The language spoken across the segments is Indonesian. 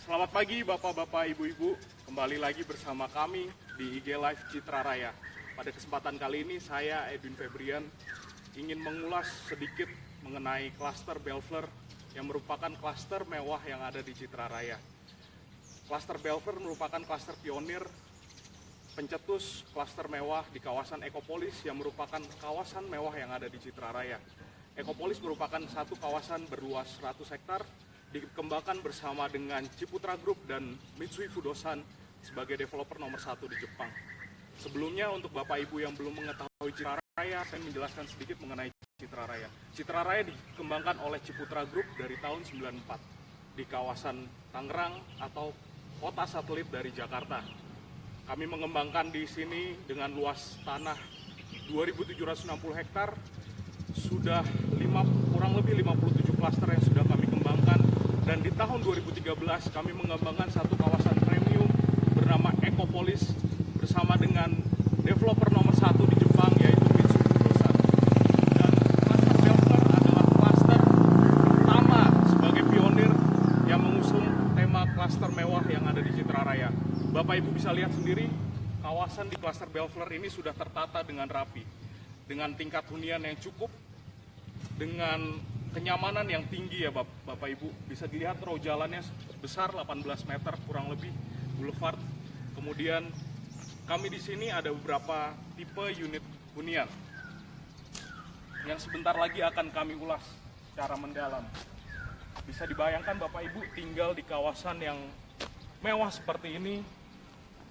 Selamat pagi Bapak-Bapak, Ibu-Ibu. Kembali lagi bersama kami di IG Live Citra Raya. Pada kesempatan kali ini saya, Edwin Febrian, ingin mengulas sedikit mengenai klaster Belfleur yang merupakan klaster mewah yang ada di Citra Raya. Klaster Belfleur merupakan klaster pionir pencetus klaster mewah di kawasan Ekopolis yang merupakan kawasan mewah yang ada di Citra Raya. Ekopolis merupakan satu kawasan berluas 100 hektar, dikembangkan bersama dengan Ciputra Group dan Mitsui Fudosan sebagai developer nomor 1 di Jepang. Sebelumnya, untuk Bapak Ibu yang belum mengetahui Citra Raya, saya menjelaskan sedikit mengenai Citra Raya. Citra Raya dikembangkan oleh Ciputra Group dari tahun 94 di kawasan Tangerang atau kota satelit dari Jakarta. Kami mengembangkan di sini dengan luas tanah 2.760 hektar, sudah kurang lebih 57 klaster yang sudah kami kembangkan, dan di tahun 2013 kami mengembangkan satu kawasan premium bernama Ekopolis bersama dengan developer nomor 1 di Jepang, yaitu Mitsui Fudosan. Dan klaster Belfleur adalah klaster pertama sebagai pionir yang mengusung tema klaster mewah yang ada di Citra Raya. Bapak Ibu bisa lihat sendiri, kawasan di klaster Belfleur ini sudah tertata dengan rapi, dengan tingkat hunian yang cukup, dengan kenyamanan yang tinggi ya Bapak Ibu. Bisa dilihat row jalannya besar 18 meter kurang lebih, boulevard. Kemudian kami di sini ada beberapa tipe unit hunian yang sebentar lagi akan kami ulas secara mendalam. Bisa dibayangkan Bapak Ibu tinggal di kawasan yang mewah seperti ini,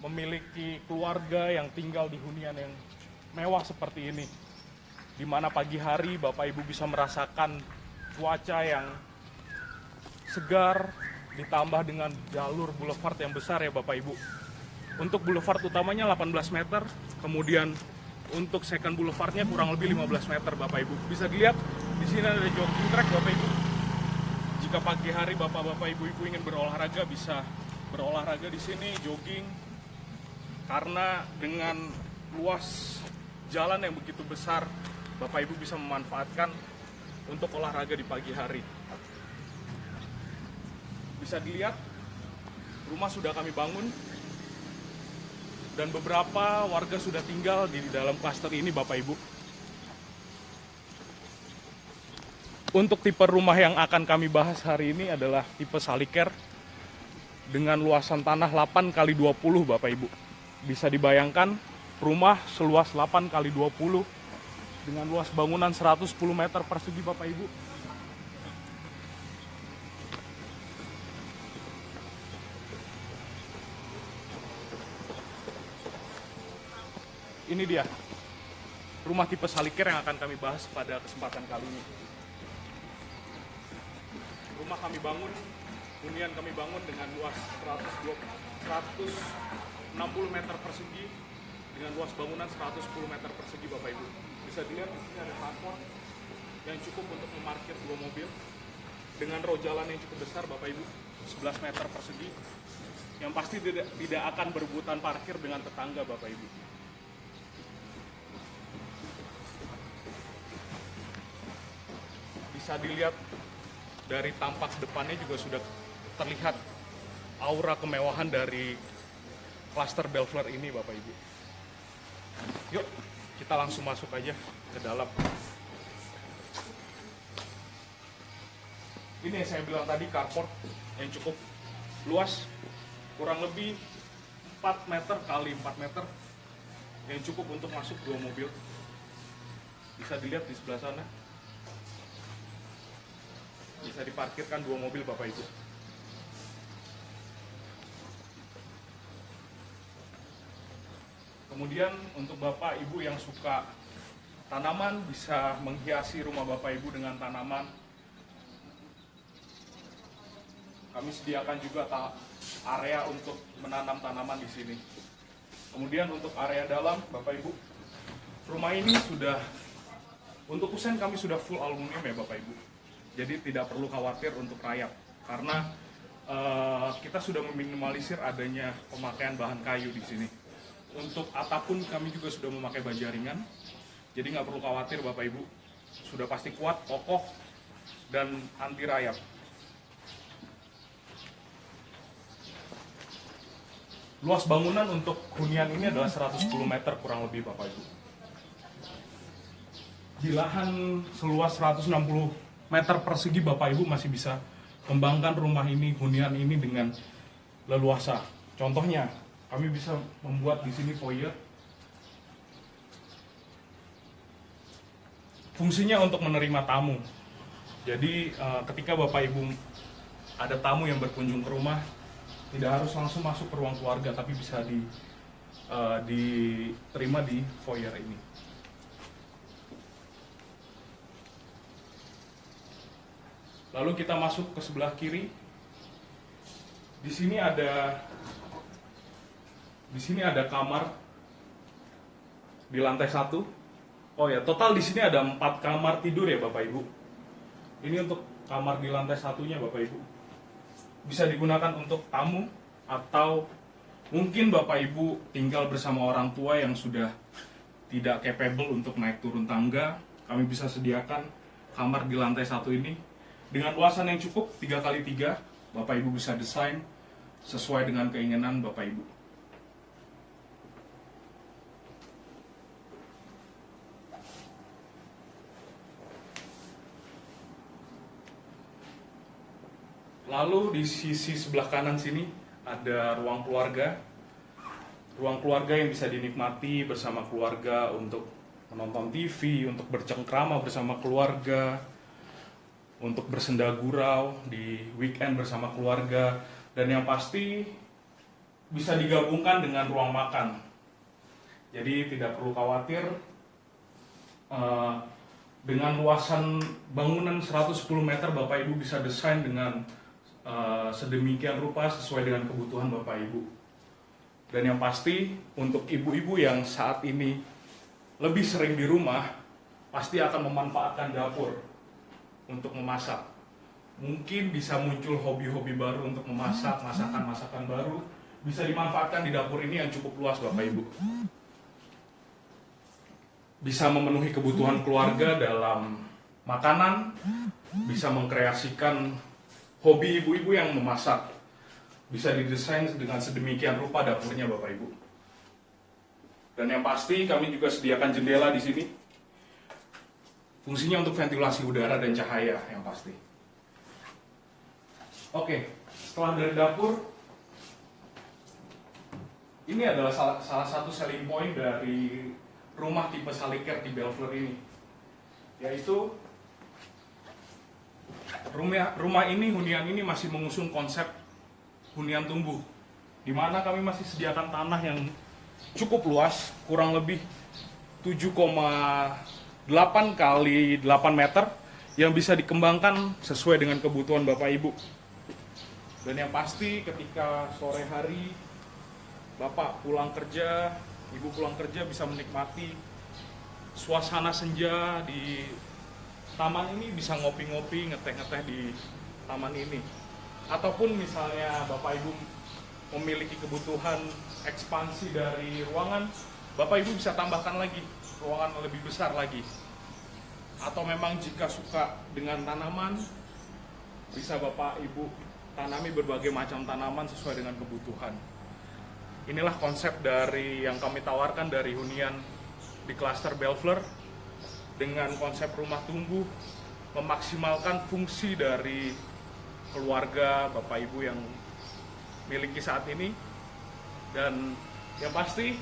memiliki keluarga yang tinggal di hunian yang mewah seperti ini, di mana pagi hari Bapak Ibu bisa merasakan cuaca yang segar, ditambah dengan jalur boulevard yang besar ya Bapak Ibu. Untuk boulevard utamanya 18 meter, kemudian untuk second boulevardnya kurang lebih 15 meter Bapak Ibu. Bisa dilihat di sini ada jogging track Bapak Ibu. Jika pagi hari Bapak-bapak, Ibu-ibu ingin berolahraga, bisa berolahraga di sini, jogging. Karena dengan luas jalan yang begitu besar, Bapak Ibu bisa memanfaatkan untuk olahraga di pagi hari. Bisa dilihat, rumah sudah kami bangun, dan beberapa warga sudah tinggal di dalam klaster ini Bapak Ibu. Untuk tipe rumah yang akan kami bahas hari ini adalah tipe Saliker dengan luasan tanah 8 x 20 Bapak Ibu. Bisa dibayangkan rumah seluas 8 x 20 dengan luas bangunan 110 meter persegi Bapak Ibu. Ini dia rumah tipe Saliker yang akan kami bahas pada kesempatan kali ini. Rumah kami bangun, hunian kami bangun dengan luas 160 meter persegi dengan luas bangunan 110 meter persegi Bapak Ibu. Bisa dilihat di sini ada carport yang cukup untuk memarkir 2 mobil dengan row jalan yang cukup besar Bapak Ibu, 11 meter persegi, yang pasti tidak akan berebutan parkir dengan tetangga Bapak Ibu. Bisa dilihat dari tampak depannya juga sudah terlihat aura kemewahan dari klaster Belfleur ini Bapak Ibu. Yuk, kita langsung masuk aja ke dalam. Ini yang saya bilang tadi, carport yang cukup luas, kurang lebih 4 meter kali 4 meter, yang cukup untuk masuk 2 mobil. Bisa dilihat di sebelah sana, bisa diparkirkan 2 mobil Bapak Ibu. Kemudian untuk Bapak Ibu yang suka tanaman, bisa menghiasi rumah Bapak Ibu dengan tanaman. Kami sediakan juga area untuk menanam tanaman di sini. Kemudian untuk area dalam Bapak Ibu, rumah ini sudah, untuk kusen kami sudah full aluminium ya Bapak Ibu. Jadi tidak perlu khawatir untuk rayap, karena kita sudah meminimalisir adanya pemakaian bahan kayu di sini. Untuk atap pun kami juga sudah memakai baja ringan, jadi nggak perlu khawatir Bapak Ibu. sudah pasti kuat, kokoh, dan anti rayap. Luas bangunan untuk hunian ini adalah 110 meter kurang lebih Bapak Ibu. Di lahan seluas 160 meter persegi Bapak Ibu masih bisa kembangkan rumah ini, hunian ini dengan leluasa. Contohnya, kami bisa membuat di sini foyer. Fungsinya untuk menerima tamu. Jadi ketika Bapak Ibu ada tamu yang berkunjung ke rumah, tidak harus langsung masuk ke ruang keluarga, tapi bisa diterima di foyer ini. Lalu kita masuk ke sebelah kiri. Di sini ada kamar di lantai 1. Oh ya, total di sini ada 4 kamar tidur ya Bapak Ibu. Ini untuk kamar di lantai 1-nya Bapak Ibu. Bisa digunakan untuk tamu atau mungkin Bapak Ibu tinggal bersama orang tua yang sudah tidak capable untuk naik turun tangga. Kami bisa sediakan kamar di lantai 1 ini dengan luasan yang cukup 3x3. Bapak Ibu bisa desain sesuai dengan keinginan Bapak Ibu. Lalu di sisi sebelah kanan sini ada ruang keluarga. Ruang keluarga yang bisa dinikmati bersama keluarga untuk menonton TV, untuk bercengkrama bersama keluarga, untuk bersenda gurau di weekend bersama keluarga, dan yang pasti bisa digabungkan dengan ruang makan. Jadi tidak perlu khawatir dengan luasan bangunan 110 meter Bapak Ibu bisa desain dengan sedemikian rupa sesuai dengan kebutuhan Bapak Ibu. Dan yang pasti untuk ibu-ibu yang saat ini lebih sering di rumah pasti akan memanfaatkan dapur untuk memasak. Mungkin bisa muncul hobi-hobi baru untuk memasak, masakan-masakan baru bisa dimanfaatkan di dapur ini yang cukup luas Bapak Ibu. Bisa memenuhi kebutuhan keluarga dalam makanan, bisa mengkreasikan hobi ibu-ibu yang memasak. Bisa didesain dengan sedemikian rupa dapurnya Bapak Ibu. Dan yang pasti kami juga sediakan jendela di sini. Fungsinya untuk ventilasi udara dan cahaya yang pasti. Oke, setelah dari dapur, ini adalah salah satu selling point dari rumah tipe Saliker di Belfleur ini, yaitu rumah ini, hunian ini masih mengusung konsep hunian tumbuh, di mana kami masih sediakan tanah yang cukup luas, kurang lebih 7,8 kali 8 meter yang bisa dikembangkan sesuai dengan kebutuhan Bapak Ibu. Dan yang pasti ketika sore hari Bapak pulang kerja, Ibu pulang kerja bisa menikmati suasana senja di taman ini, bisa ngopi-ngopi, ngeteh-ngeteh di taman ini. Ataupun misalnya Bapak Ibu memiliki kebutuhan ekspansi dari ruangan, Bapak Ibu bisa tambahkan lagi ruangan lebih besar lagi. Atau memang jika suka dengan tanaman, bisa Bapak Ibu tanami berbagai macam tanaman sesuai dengan kebutuhan. Inilah konsep dari yang kami tawarkan dari hunian di klaster Belfleur dengan konsep rumah tumbuh, memaksimalkan fungsi dari keluarga Bapak Ibu yang miliki saat ini. Dan yang pasti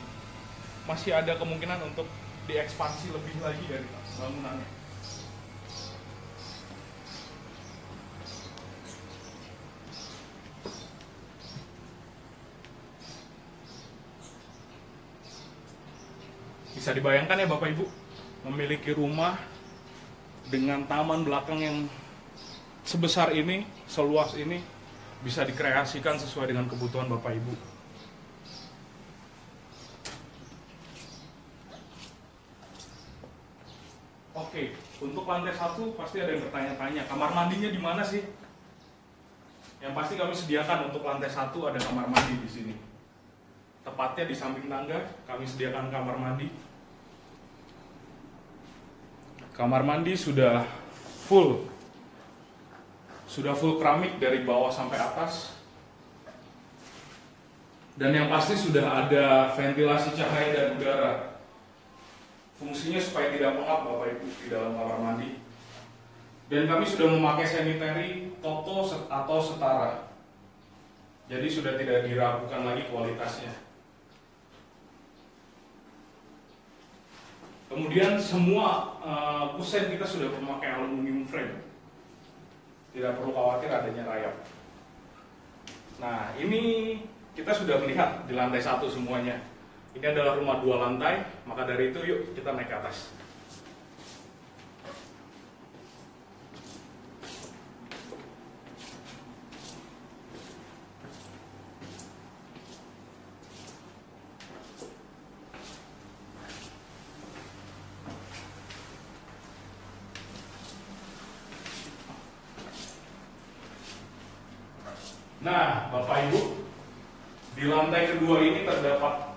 masih ada kemungkinan untuk diekspansi lebih lagi dari bangunannya. Bisa dibayangkan ya Bapak Ibu, memiliki rumah dengan taman belakang yang sebesar ini, seluas ini, bisa dikreasikan sesuai dengan kebutuhan Bapak Ibu. Oke, untuk lantai 1 pasti ada yang bertanya-tanya, kamar mandinya di mana sih? Yang pasti kami sediakan untuk lantai 1 ada kamar mandi di sini. Tepatnya di samping tangga, kami sediakan kamar mandi. Kamar mandi sudah full keramik dari bawah sampai atas. Dan yang pasti sudah ada ventilasi cahaya dan udara. Fungsinya supaya tidak pengap Bapak Ibu di dalam kamar mandi. Dan kami sudah memakai sanitary Toto atau setara. Jadi sudah tidak diragukan lagi kualitasnya. Kemudian semua kusen kita sudah memakai aluminium frame. Tidak perlu khawatir adanya rayap. Nah, ini kita sudah melihat di lantai 1 semuanya. Ini adalah rumah 2 lantai, maka dari itu yuk kita naik ke atas. Nah, Bapak Ibu, di lantai kedua ini terdapat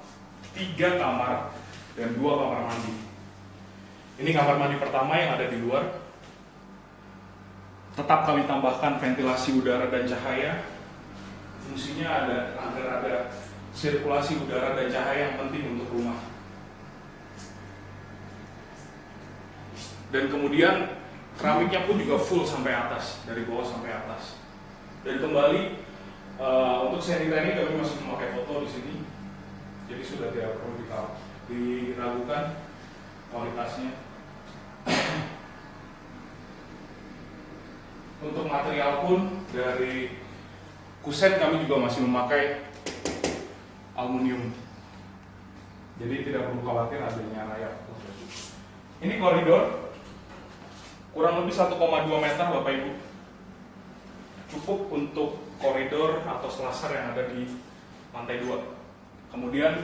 3 kamar dan 2 kamar mandi. Ini kamar mandi pertama yang ada di luar. Tetap kami tambahkan ventilasi udara dan cahaya. Fungsinya agar ada sirkulasi udara dan cahaya yang penting untuk rumah. Dan kemudian keramiknya pun juga full sampai atas, dari bawah sampai atas. Dan kembali untuk sanitary kami masih memakai foto di sini, jadi sudah tidak perlu diragukan kualitasnya. Untuk material pun dari kusen kami juga masih memakai aluminium, jadi tidak perlu khawatir adanya rayap. Ini koridor kurang lebih 1,2 meter Bapak Ibu, cukup untuk koridor atau selasar yang ada di lantai 2. Kemudian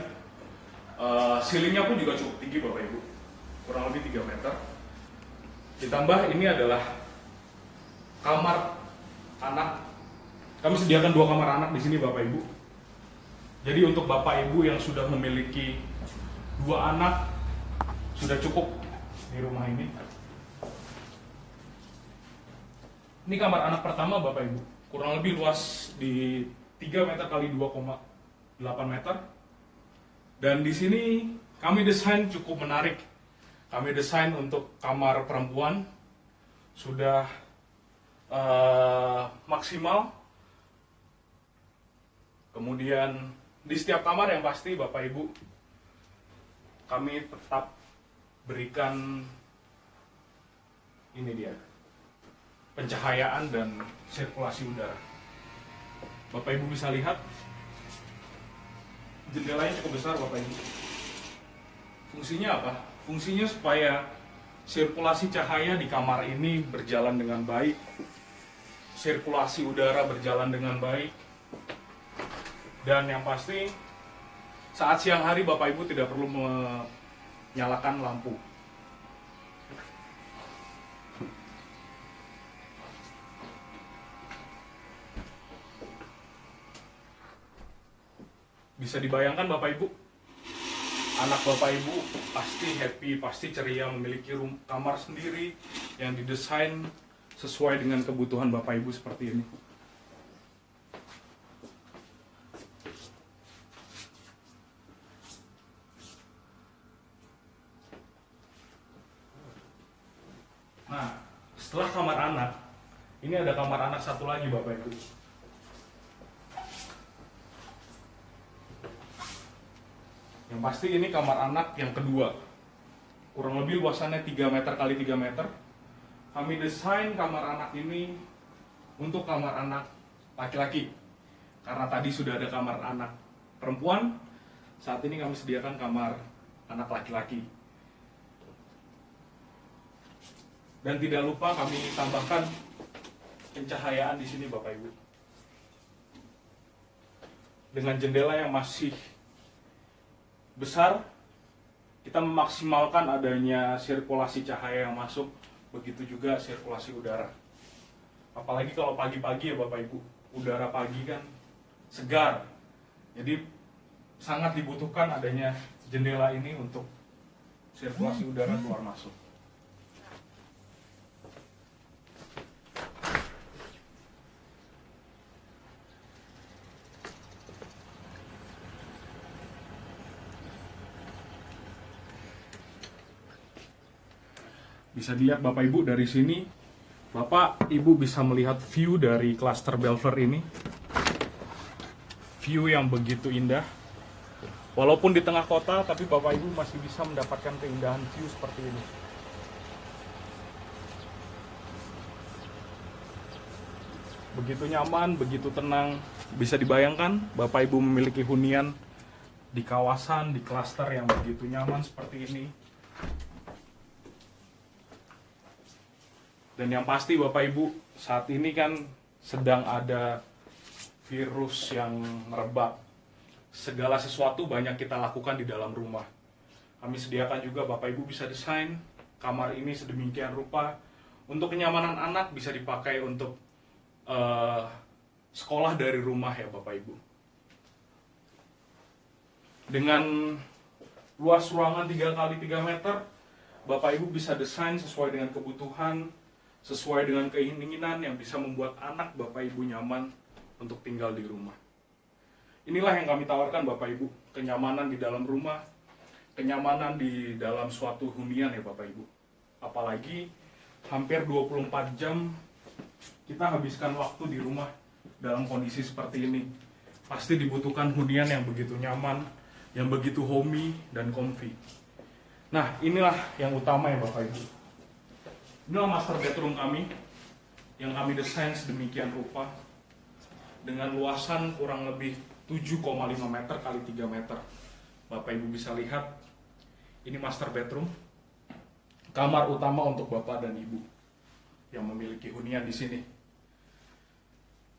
ceilingnya pun juga cukup tinggi Bapak Ibu, kurang lebih 3 meter. Ditambah ini adalah kamar anak. Kami sediakan 2 kamar anak di sini Bapak Ibu. Jadi untuk Bapak Ibu yang sudah memiliki 2 anak sudah cukup di rumah ini. Ini kamar anak pertama Bapak Ibu, kurang lebih luas di 3 meter kali 2,8 meter. Dan di sini kami desain cukup menarik. Kami desain untuk kamar perempuan sudah maksimal. Kemudian di setiap kamar yang pasti Bapak Ibu kami tetap berikan ini dia, pencahayaan dan sirkulasi udara. Bapak Ibu bisa lihat jendelanya cukup besar Bapak Ibu. Fungsinya apa? Fungsinya supaya sirkulasi cahaya di kamar ini berjalan dengan baik, sirkulasi udara berjalan dengan baik, dan yang pasti saat siang hari Bapak Ibu tidak perlu menyalakan lampu. Bisa dibayangkan Bapak Ibu, anak Bapak Ibu pasti happy, pasti ceria memiliki kamar sendiri yang didesain sesuai dengan kebutuhan Bapak Ibu seperti ini. Nah, setelah kamar anak, ini ada kamar anak satu lagi Bapak Ibu. Yang pasti ini kamar anak yang kedua. Kurang lebih luasannya 3 meter kali 3 meter. Kami desain kamar anak ini untuk kamar anak laki-laki. Karena tadi sudah ada kamar anak perempuan, saat ini kami sediakan kamar anak laki-laki. Dan tidak lupa kami tambahkan pencahayaan di sini Bapak Ibu. Dengan jendela yang masih besar, kita memaksimalkan adanya sirkulasi cahaya yang masuk, begitu juga sirkulasi udara. Apalagi kalau pagi-pagi ya Bapak Ibu, udara pagi kan segar, jadi sangat dibutuhkan adanya jendela ini untuk sirkulasi udara keluar masuk. Bisa dilihat Bapak Ibu dari sini, Bapak Ibu bisa melihat view dari klaster Belver ini. View yang begitu indah. Walaupun di tengah kota, tapi Bapak Ibu masih bisa mendapatkan keindahan view seperti ini. Begitu nyaman, begitu tenang. Bisa dibayangkan Bapak Ibu memiliki hunian di kawasan, di klaster yang begitu nyaman seperti ini. Dan yang pasti Bapak Ibu, saat ini kan sedang ada virus yang merebak. Segala sesuatu banyak kita lakukan di dalam rumah. Kami sediakan juga Bapak Ibu bisa desain kamar ini sedemikian rupa. Untuk kenyamanan anak bisa dipakai untuk sekolah dari rumah ya Bapak Ibu. Dengan luas ruangan 3x3 meter, Bapak Ibu bisa desain sesuai dengan kebutuhan, sesuai dengan keinginan yang bisa membuat anak Bapak Ibu nyaman untuk tinggal di rumah. Inilah yang kami tawarkan Bapak Ibu, kenyamanan di dalam rumah, kenyamanan di dalam suatu hunian ya Bapak Ibu. Apalagi hampir 24 jam kita habiskan waktu di rumah dalam kondisi seperti ini. Pasti dibutuhkan hunian yang begitu nyaman, yang begitu homey dan comfy. Nah, inilah yang utama ya Bapak Ibu. Inilah master bedroom kami yang kami desain sedemikian rupa dengan luasan kurang lebih 7,5 meter kali 3 meter. Bapak Ibu bisa lihat, ini master bedroom, kamar utama untuk Bapak dan Ibu yang memiliki hunian di sini.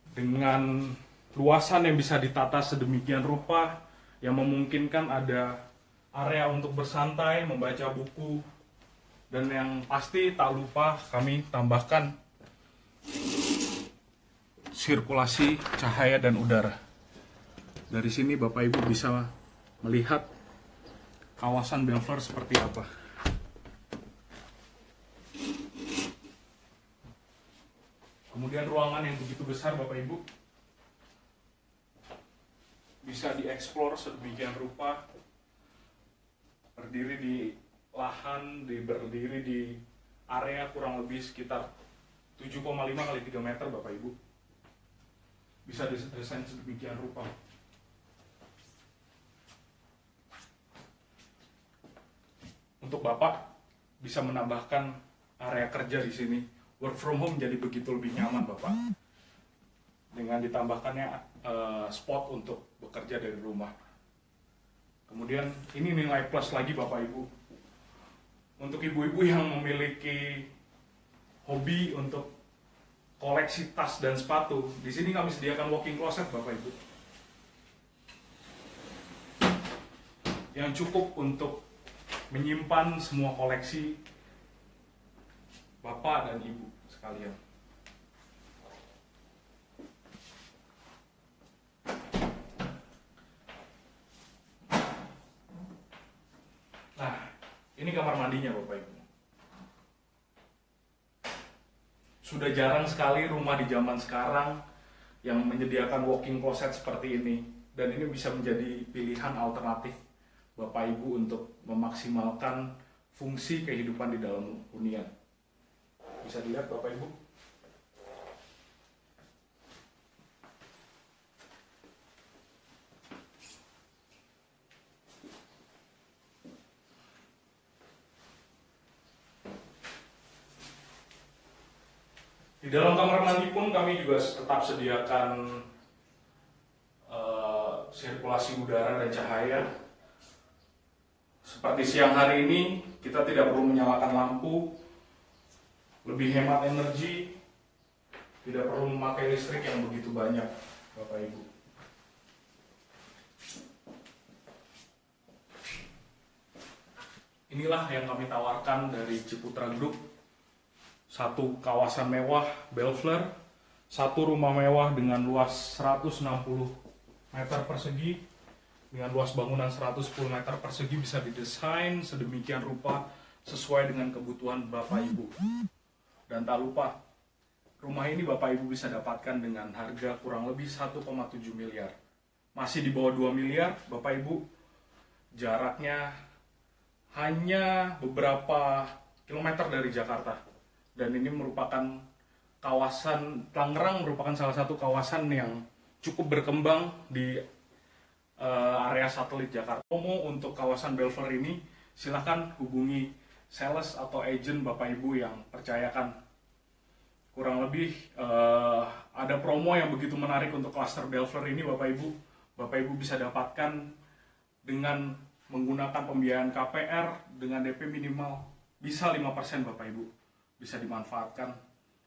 Dengan luasan yang bisa ditata sedemikian rupa, yang memungkinkan ada area untuk bersantai, membaca buku, dan yang pasti tak lupa kami tambahkan sirkulasi cahaya dan udara. Dari sini Bapak Ibu bisa melihat kawasan Belver seperti apa. Kemudian ruangan yang begitu besar Bapak Ibu bisa dieksplor sedemikian rupa, berdiri di lahan, berdiri di area kurang lebih sekitar 7,5 kali 3 meter Bapak Ibu. Bisa didesain sedemikian rupa. Untuk Bapak bisa menambahkan area kerja di sini. Work from home jadi begitu lebih nyaman Bapak. Dengan ditambahkannya spot untuk bekerja dari rumah. Kemudian ini nilai plus lagi Bapak Ibu. Untuk ibu-ibu yang memiliki hobi untuk koleksi tas dan sepatu, di sini kami sediakan walk-in closet Bapak Ibu. Yang cukup untuk menyimpan semua koleksi Bapak dan Ibu sekalian. Nah, ini kamar mandinya Bapak Ibu. Sudah jarang sekali rumah di zaman sekarang yang menyediakan walk-in closet seperti ini. Dan ini bisa menjadi pilihan alternatif Bapak Ibu untuk memaksimalkan fungsi kehidupan di dalam hunian. Bisa dilihat Bapak Ibu. Di dalam kamar mandi pun kami juga tetap sediakan sirkulasi udara dan cahaya. Seperti siang hari ini, kita tidak perlu menyalakan lampu, lebih hemat energi, tidak perlu memakai listrik yang begitu banyak, Bapak Ibu. Inilah yang kami tawarkan dari Ciputra Group. Satu kawasan mewah Belver, satu rumah mewah dengan luas 160 meter persegi, dengan luas bangunan 110 meter persegi bisa didesain sedemikian rupa sesuai dengan kebutuhan Bapak Ibu. Dan tak lupa, rumah ini Bapak Ibu bisa dapatkan dengan harga kurang lebih 1,7 miliar. Masih di bawah 2 miliar, Bapak Ibu, jaraknya hanya beberapa km dari Jakarta. Dan ini merupakan kawasan Tangerang, merupakan salah satu kawasan yang cukup berkembang di area satelit Jakarta. Promo untuk kawasan Belver ini, silahkan hubungi sales atau agent Bapak Ibu yang percayakan. Kurang lebih ada promo yang begitu menarik untuk klaster Belver ini Bapak Ibu. Bapak Ibu bisa dapatkan dengan menggunakan pembiayaan KPR dengan DP minimal bisa 5% Bapak Ibu. Bisa dimanfaatkan.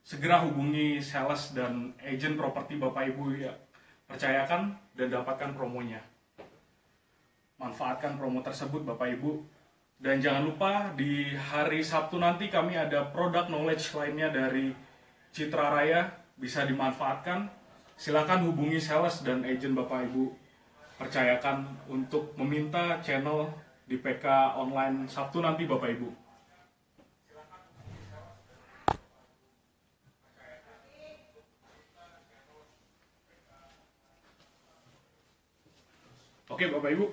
Segera hubungi sales dan agent properti Bapak Ibu ya, percayakan dan dapatkan promonya. Manfaatkan promo tersebut Bapak Ibu. Dan jangan lupa di hari Sabtu nanti kami ada produk knowledge lainnya dari Citra Raya, bisa dimanfaatkan. Silakan hubungi sales dan agent Bapak Ibu. Percayakan untuk meminta channel di PK online Sabtu nanti Bapak Ibu. Oke Bapak Ibu,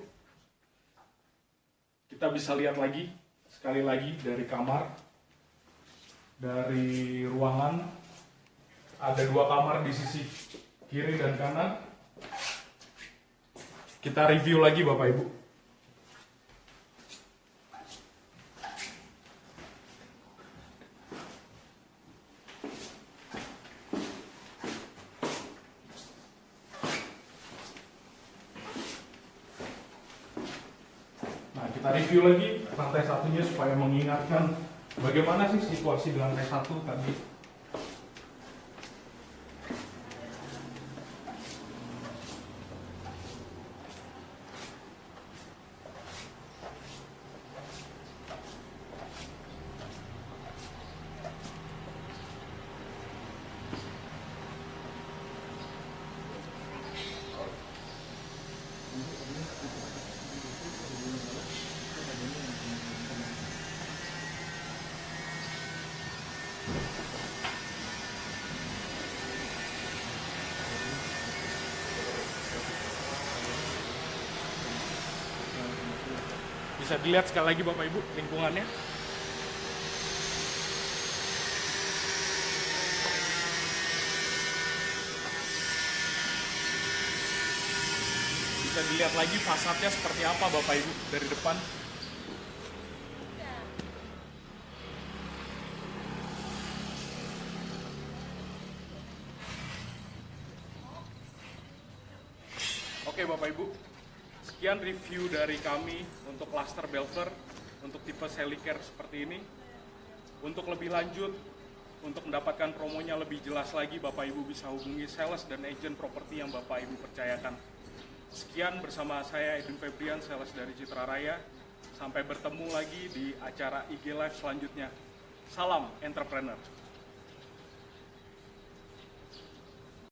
kita bisa lihat lagi, sekali lagi dari kamar, dari ruangan, ada 2 kamar di sisi kiri dan kanan. Kita review lagi Bapak Ibu. Kita review lagi lantai satunya supaya mengingatkan bagaimana sih situasi di lantai 1 tadi. Bisa dilihat sekali lagi Bapak Ibu lingkungannya. Bisa dilihat lagi fasadnya seperti apa Bapak Ibu dari depan. Oke Bapak Ibu, sekian review dari kami untuk klaster Belver untuk tipe Helicare seperti ini. Untuk lebih lanjut, untuk mendapatkan promonya lebih jelas lagi, Bapak Ibu bisa hubungi sales dan agent properti yang Bapak Ibu percayakan. Sekian bersama saya Edwin Febrian, sales dari Citra Raya. Sampai bertemu lagi di acara IG Live selanjutnya. Salam entrepreneur.